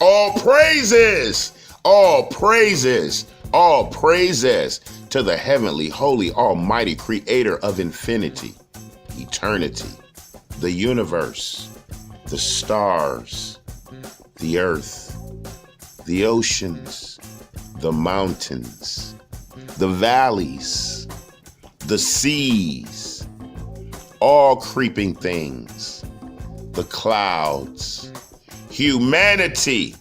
All praises, all praises, all praises to the heavenly, holy, almighty creator of infinity, eternity, the universe, the stars, the earth, the oceans, the mountains, the valleys, the seas, all creeping things, the clouds, humanity,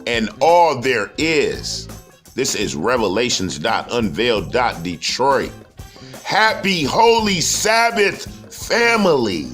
and all there is. This is Revelations.Unveiled. Detroit. Happy Holy Sabbath, family.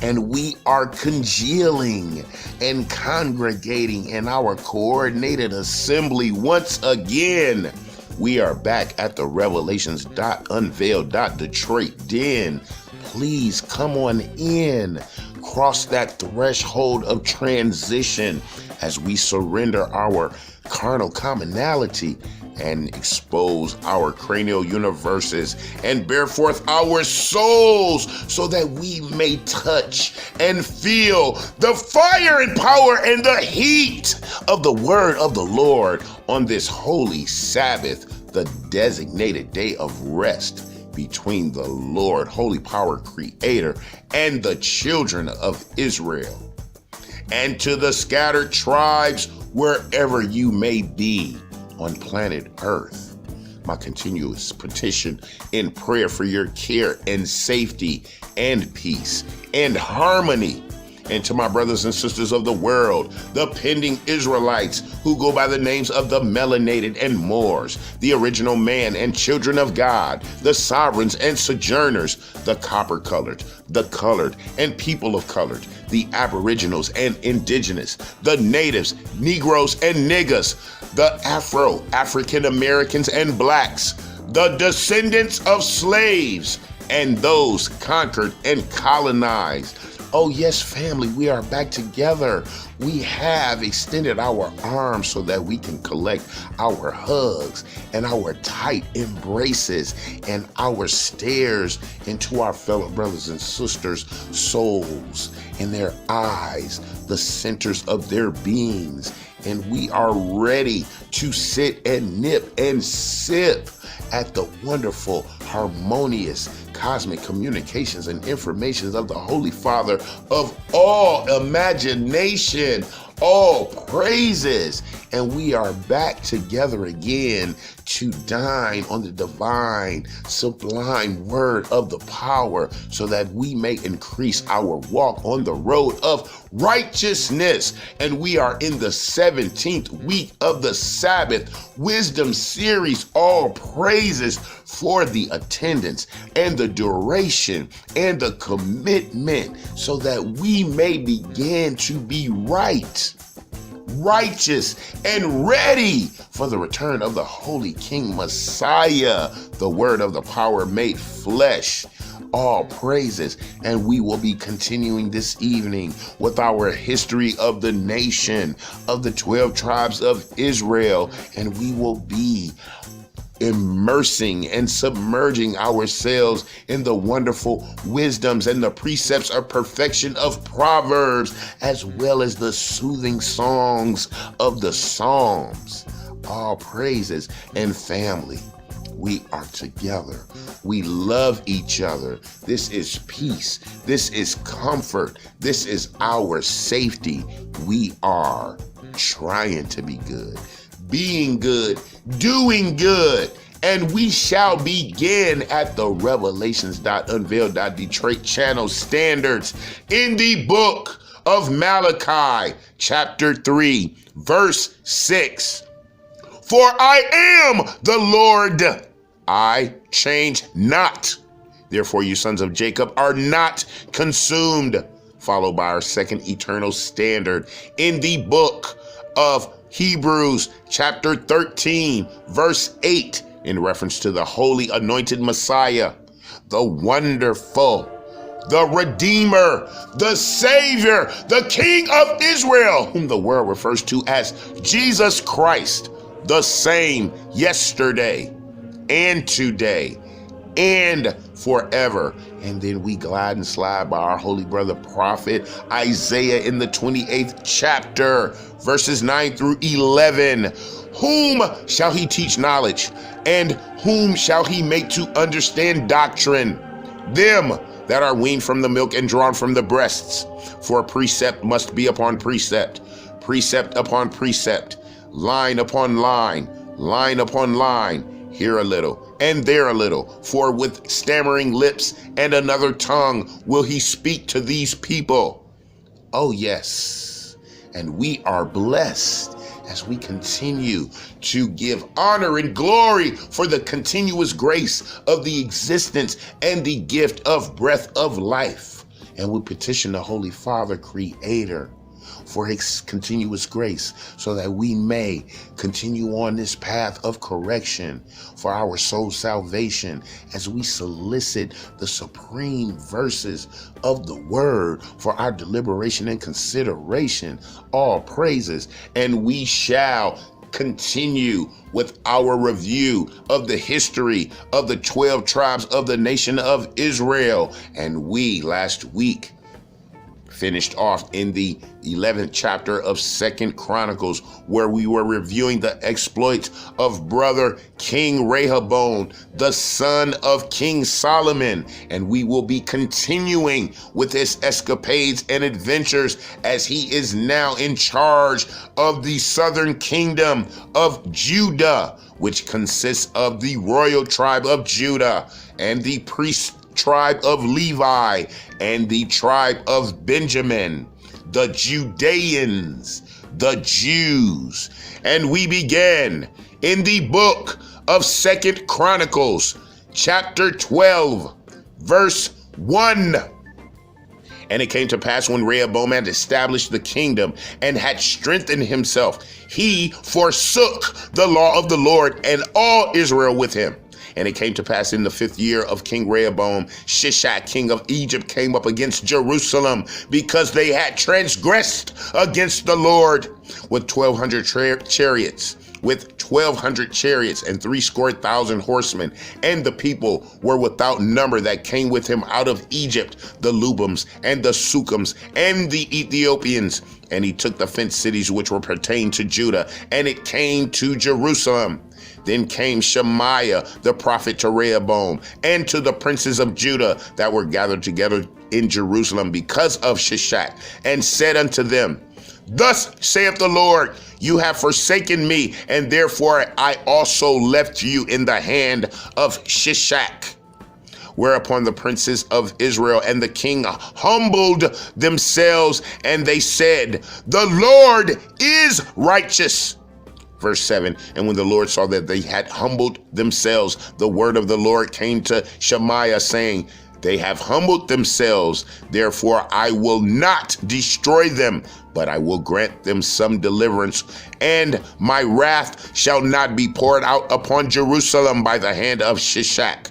And we are congealing and congregating in our coordinated assembly once again. We are back at the Revelations.Unveiled. Detroit den. Please come on in. Cross that threshold of transition as we surrender our carnal commonality and expose our cranial universes and bear forth our souls so that we may touch and feel the fire and power and the heat of the word of the Lord on this holy Sabbath, the designated day of rest between the Lord, holy power creator, and the children of Israel. And to the scattered tribes, wherever you may be on planet Earth, my continuous petition in prayer for your care and safety and peace and harmony. And to my brothers and sisters of the world, the pending Israelites who go by the names of the melanated and Moors, the original man and children of God, the sovereigns and sojourners, the copper-colored, the colored and people of colored, the aboriginals and indigenous, the natives, Negroes and niggas, the African Americans and blacks, the descendants of slaves, and those conquered and colonized. Oh yes, family, we are back together. We have extended our arms so that we can collect our hugs and our tight embraces and our stares into our fellow brothers and sisters' souls and their eyes, the centers of their beings. And we are ready to sit and nip and sip at the wonderful, harmonious, cosmic communications and informations of the Holy Father of all imagination, all praises. And we are back together again to dine on the divine, sublime word of the power so that we may increase our walk on the road of righteousness. And we are in the 17th week of the Sabbath Wisdom Series. All praises for the attendance and the duration and the commitment so that we may begin to be right, righteous, and ready for the return of the Holy King Messiah, the word of the power made flesh. All praises. And we will be continuing this evening with our history of the nation of the 12 tribes of Israel. And we will be immersing and submerging ourselves in the wonderful wisdoms and the precepts of perfection of Proverbs, as well as the soothing songs of the Psalms. All praises. And family, we are together. We love each other. This is peace. This is comfort. This is our safety. We are trying to be good, being good, doing good. And we shall begin at the Revelations.Unveiled. Detroit channel standards in the book of Malachi, chapter 3, verse 6. For I am the Lord, I change not. Therefore, you sons of Jacob are not consumed. Followed by our second eternal standard in the book of Hebrews, chapter 13, verse 8, in reference to the holy anointed Messiah, the wonderful, the Redeemer, the Savior, the King of Israel, whom the world refers to as Jesus Christ, the same yesterday and today and forever. And then we glide and slide by our holy brother prophet Isaiah in the 28th chapter, verses 9 through 11. Whom shall he teach knowledge? And whom shall he make to understand doctrine? Them that are weaned from the milk and drawn from the breasts. For precept must be upon precept, precept upon precept, line upon line, line upon line, here a little and there a little. For with stammering lips and another tongue will he speak to these people. Oh yes, and we are blessed as we continue to give honor and glory for the continuous grace of the existence and the gift of breath of life. And we petition the Holy Father, Creator, for his continuous grace, so that we may continue on this path of correction for our soul salvation, as we solicit the supreme verses of the word for our deliberation and consideration. All praises. And we shall continue with our review of the history of the 12 tribes of the nation of Israel. And we last week finished off in the 11th chapter of 2nd Chronicles, where we were reviewing the exploits of brother King Rehoboam, the son of King Solomon. And we will be continuing with his escapades and adventures as he is now in charge of the southern kingdom of Judah, which consists of the royal tribe of Judah and the priest tribe of Levi and the tribe of Benjamin, the Judeans, the Jews. And we began in the book of 2nd Chronicles, chapter 12, verse 1. And it came to pass, when Rehoboam had established the kingdom and had strengthened himself, he forsook the law of the Lord, and all Israel with him. And it came to pass in the 5th year of King Rehoboam, Shishak, king of Egypt, came up against Jerusalem, because they had transgressed against the Lord with 1,200 chariots, with 1,200 chariots and 70,000 horsemen. And the people were without number that came with him out of Egypt, the Lubims and the Sukkums and the Ethiopians. And he took the fenced cities which were pertained to Judah, and it came to Jerusalem. Then came Shemaiah the prophet to Rehoboam and to the princes of Judah that were gathered together in Jerusalem because of Shishak, and said unto them, Thus saith the Lord, you have forsaken me, and therefore I also left you in the hand of Shishak. Whereupon the princes of Israel and the king humbled themselves, and they said, The Lord is righteous. Verse 7, and when the Lord saw that they had humbled themselves, the word of the Lord came to Shemaiah, saying, They have humbled themselves, therefore I will not destroy them, but I will grant them some deliverance, and my wrath shall not be poured out upon Jerusalem by the hand of Shishak.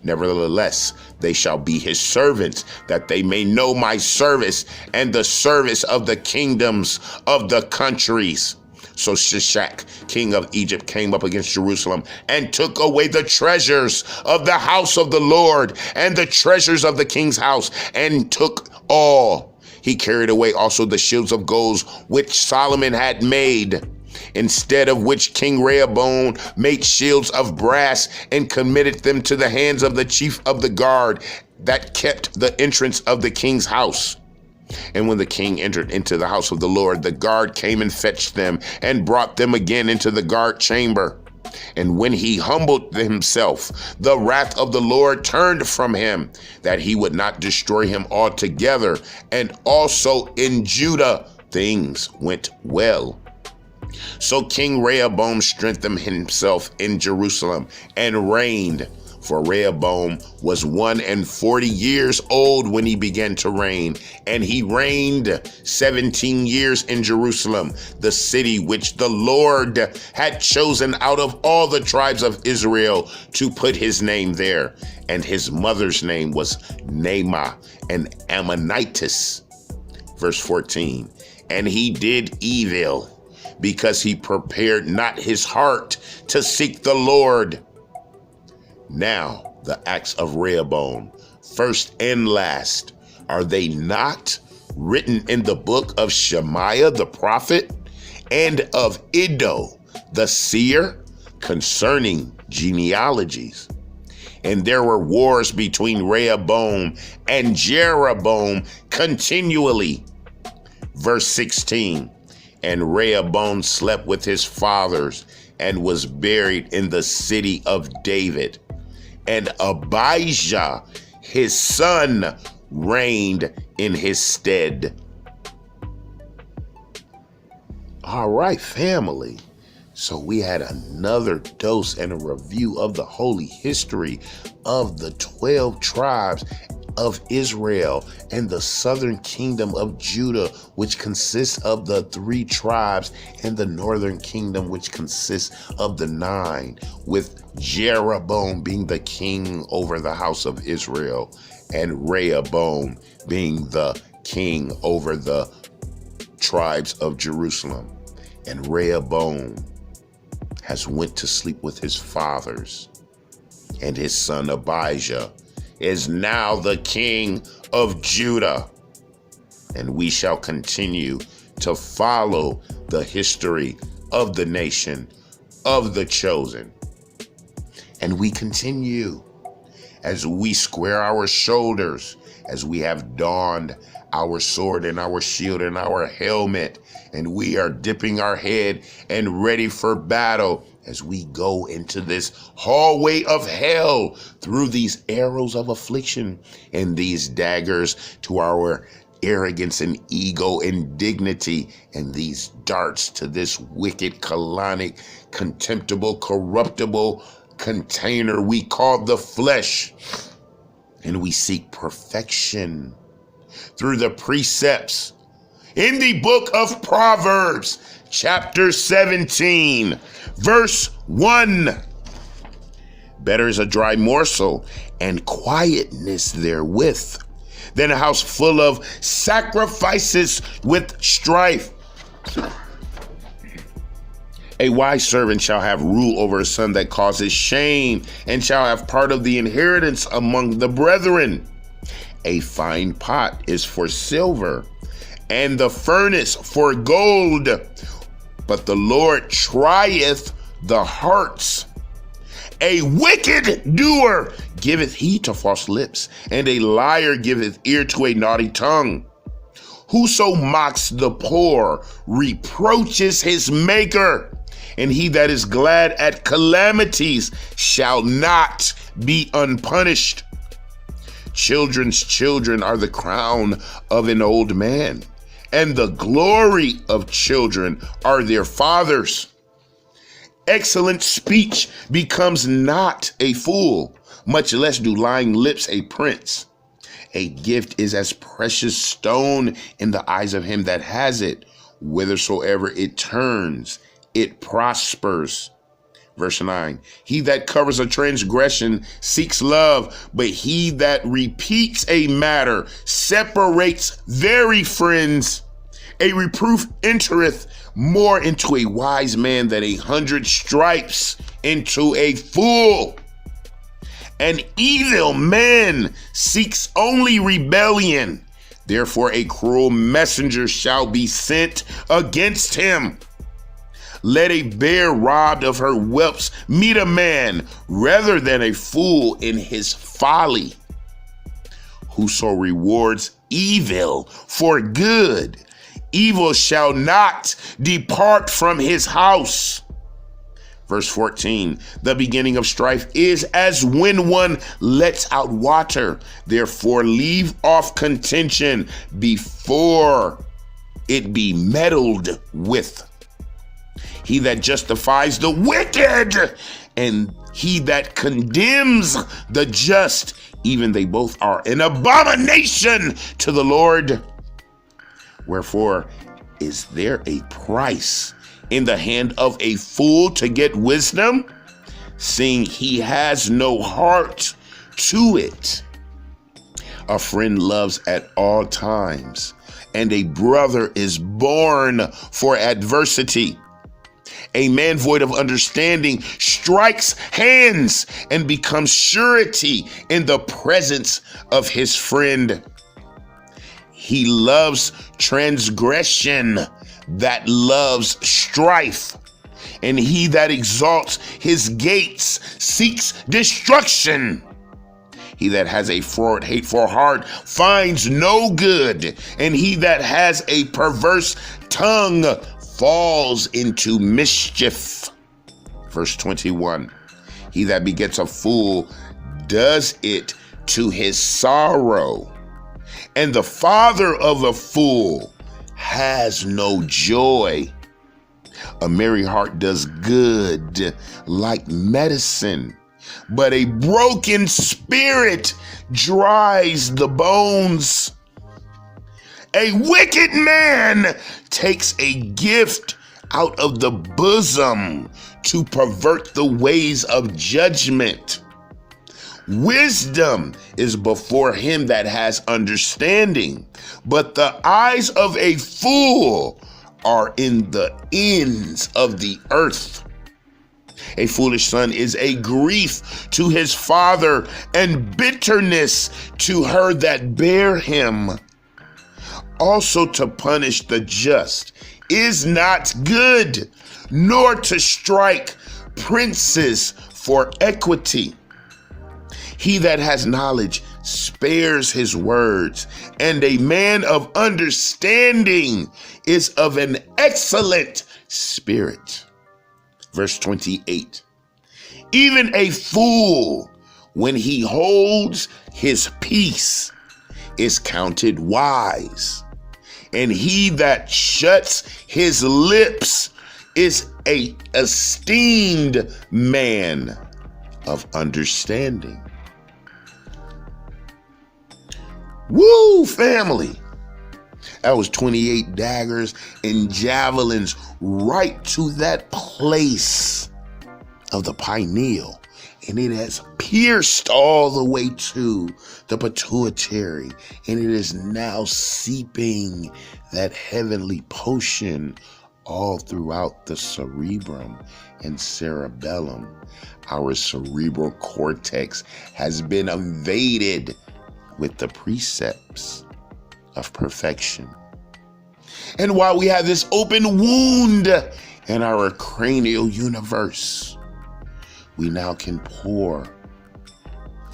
Nevertheless, they shall be his servants, that they may know my service and the service of the kingdoms of the countries. So Shishak, king of Egypt, came up against Jerusalem and took away the treasures of the house of the Lord and the treasures of the king's house, and took all. He carried away also the shields of gold which Solomon had made, instead of which King Rehoboam made shields of brass, and committed them to the hands of the chief of the guard that kept the entrance of the king's house. And when the king entered into the house of the Lord, the guard came and fetched them and brought them again into the guard chamber. And when he humbled himself, the wrath of the Lord turned from him, that he would not destroy him altogether. And also in Judah things went well. So King Rehoboam strengthened himself in Jerusalem and reigned. For Rehoboam was 41 years old when he began to reign, and he reigned 17 years in Jerusalem, the city which the Lord had chosen out of all the tribes of Israel to put his name there. And his mother's name was Naamah, an Ammonitess. Verse 14, and he did evil, because he prepared not his heart to seek the Lord. Now, the acts of Rehoboam, first and last, are they not written in the book of Shemaiah the prophet and of Iddo the seer concerning genealogies? And there were wars between Rehoboam and Jeroboam continually. Verse 16, and Rehoboam slept with his fathers and was buried in the city of David. And Abijah, his son, reigned in his stead. All right, family. So we had another dose and a review of the holy history of the 12 tribes of Israel and the southern kingdom of Judah, which consists of the 3 tribes, and the northern kingdom, which consists of the 9, with Jeroboam being the king over the house of Israel and Rehoboam being the king over the tribes of Jerusalem. And Rehoboam has went to sleep with his fathers, and his son Abijah is now the king of Judah. And we shall continue to follow the history of the nation of the chosen. And we continue as we square our shoulders, as we have donned our sword and our shield and our helmet, and we are dipping our head and ready for battle as we go into this hallway of hell through these arrows of affliction and these daggers to our arrogance and ego and dignity, and these darts to this wicked, colonic, contemptible, corruptible container we call the flesh. And we seek perfection through the precepts in the book of Proverbs, chapter 17, verse 1. Better is a dry morsel and quietness therewith than a house full of sacrifices with strife. A wise servant shall have rule over a son that causes shame, and shall have part of the inheritance among the brethren. A fine pot is for silver, and the furnace for gold, but the Lord trieth the hearts. A wicked doer giveth heed to false lips, and a liar giveth ear to a naughty tongue. Whoso mocks the poor reproaches his maker, and he that is glad at calamities shall not be unpunished. Children's children are the crown of an old man, and the glory of children are their fathers. Excellent speech becomes not a fool, much less do lying lips a prince. A gift is as precious stone in the eyes of him that has it. Whithersoever it turns, it prospers. Verse 9, he that covers a transgression seeks love, but he that repeats a matter separates very friends. A reproof entereth more into a wise man than 100 stripes into a fool. An evil man seeks only rebellion. Therefore a cruel messenger shall be sent against him. Let a bear robbed of her whelps meet a man rather than a fool in his folly. Whoso rewards evil for good, evil shall not depart from his house. Verse 14, the beginning of strife is as when one lets out water. Therefore leave off contention before it be meddled with. He that justifies the wicked and he that condemns the just, even they both are an abomination to the Lord. Wherefore is there a price in the hand of a fool to get wisdom, seeing he has no heart to it? A friend loves at all times, and a brother is born for adversity. A man void of understanding strikes hands and becomes surety in the presence of his friend. He loves transgression that loves strife, and he that exalts his gates seeks destruction. He that has a froward, hateful heart finds no good, and he that has a perverse tongue falls into mischief. Verse 21, he that begets a fool does it to his sorrow, and the father of a fool has no joy. A merry heart does good like medicine, but a broken spirit dries the bones. A wicked man takes a gift out of the bosom to pervert the ways of judgment. Wisdom is before him that has understanding, but the eyes of a fool are in the ends of the earth. A foolish son is a grief to his father, and bitterness to her that bare him. Also to punish the just is not good, nor to strike princes for equity. He that has knowledge spares his words, and a man of understanding is of an excellent spirit. Verse 28, even a fool, when he holds his peace, is counted wise, and he that shuts his lips is a esteemed man of understanding. Woo, family. That was 28 daggers and javelins right to that place of the pineal. And it has pierced all the way to the pituitary. And it is now seeping that heavenly potion all throughout the cerebrum and cerebellum. Our cerebral cortex has been invaded with the precepts of perfection. And while we have this open wound in our cranial universe, we now can pour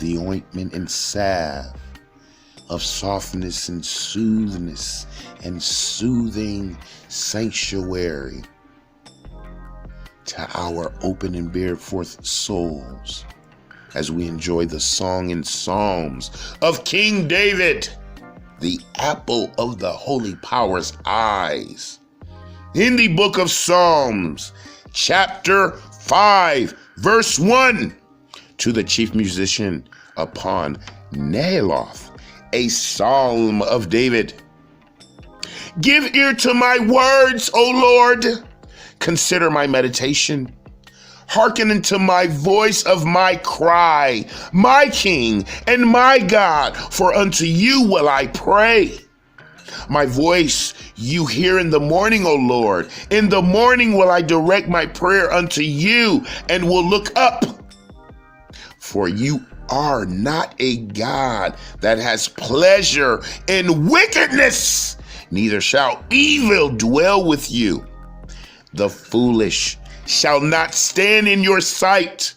the ointment and salve of softness and soothness and soothing sanctuary to our open and bared forth souls as we enjoy the song and psalms of King David, the apple of the holy power's eyes. In the book of Psalms, chapter 5, verse 1, to the chief musician upon Neheloth, a psalm of David. Give ear to my words, O Lord. Consider my meditation. Hearken unto my voice of my cry, my King and my God, for unto you will I pray. My voice you hear in the morning, O Lord. In the morning will I direct my prayer unto you and will look up. For you are not a God that has pleasure in wickedness, neither shall evil dwell with you. The foolish shall not stand in your sight.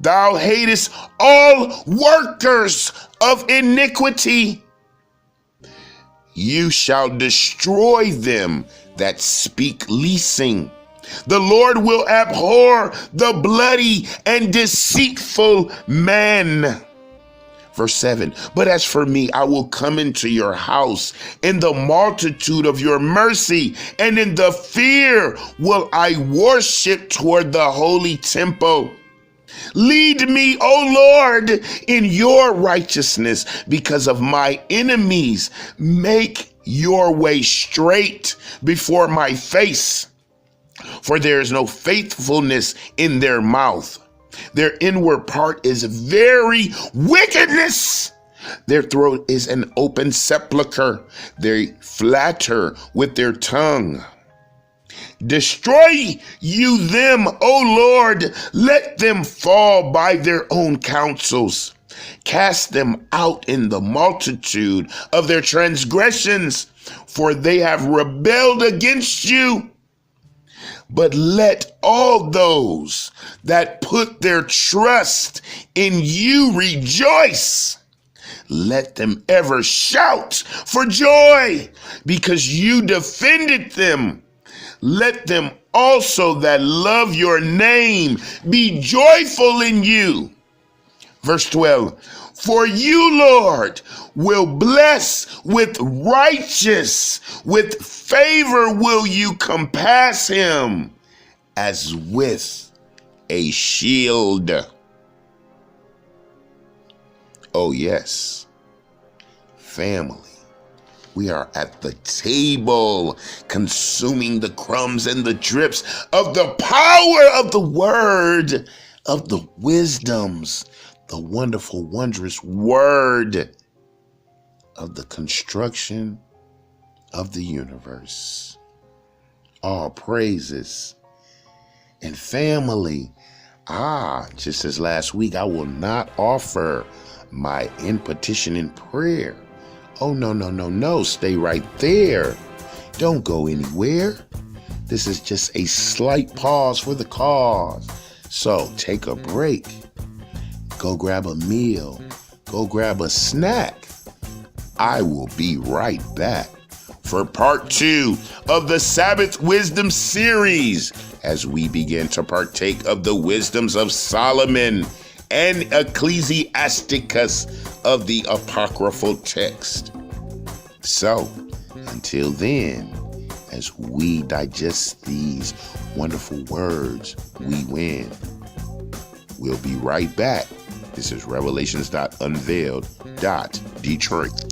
Thou hatest all workers of iniquity. You shall destroy them that speak leasing. The Lord will abhor the bloody and deceitful man. Verse 7, but as for me, I will come into your house in the multitude of your mercy, and in the fear will I worship toward the holy temple. Lead me, O Lord, in your righteousness because of my enemies. Make your way straight before my face, for there is no faithfulness in their mouth. Their inward part is very wickedness. Their throat is an open sepulcher. They flatter with their tongue. Destroy you them, O Lord. Let them fall by their own counsels. Cast them out in the multitude of their transgressions, for they have rebelled against you. But let all those that put their trust in you rejoice. Let them ever shout for joy, because you defended them. Let them also that love your name be joyful in you. Verse 12, for you, Lord, will bless with righteous, with favor will you compass him, as with a shield. Oh yes, family. We are at the table, consuming the crumbs and the drips of the power of the word, of the wisdoms, the wonderful, wondrous word of the construction of the universe. All praises. And family, just as last week, I will not offer my petition in prayer. Oh, no. Stay right there. Don't go anywhere. This is just a slight pause for the cause. So take a break. Go grab a meal. Go grab a snack. I will be right back for part 2 of the Sabbath Wisdom series as we begin to partake of the wisdoms of Solomon and Ecclesiasticus of the apocryphal text. So, until then, as we digest these wonderful words, we win. We'll be right back. This is Revelations.Unveiled. Detroit.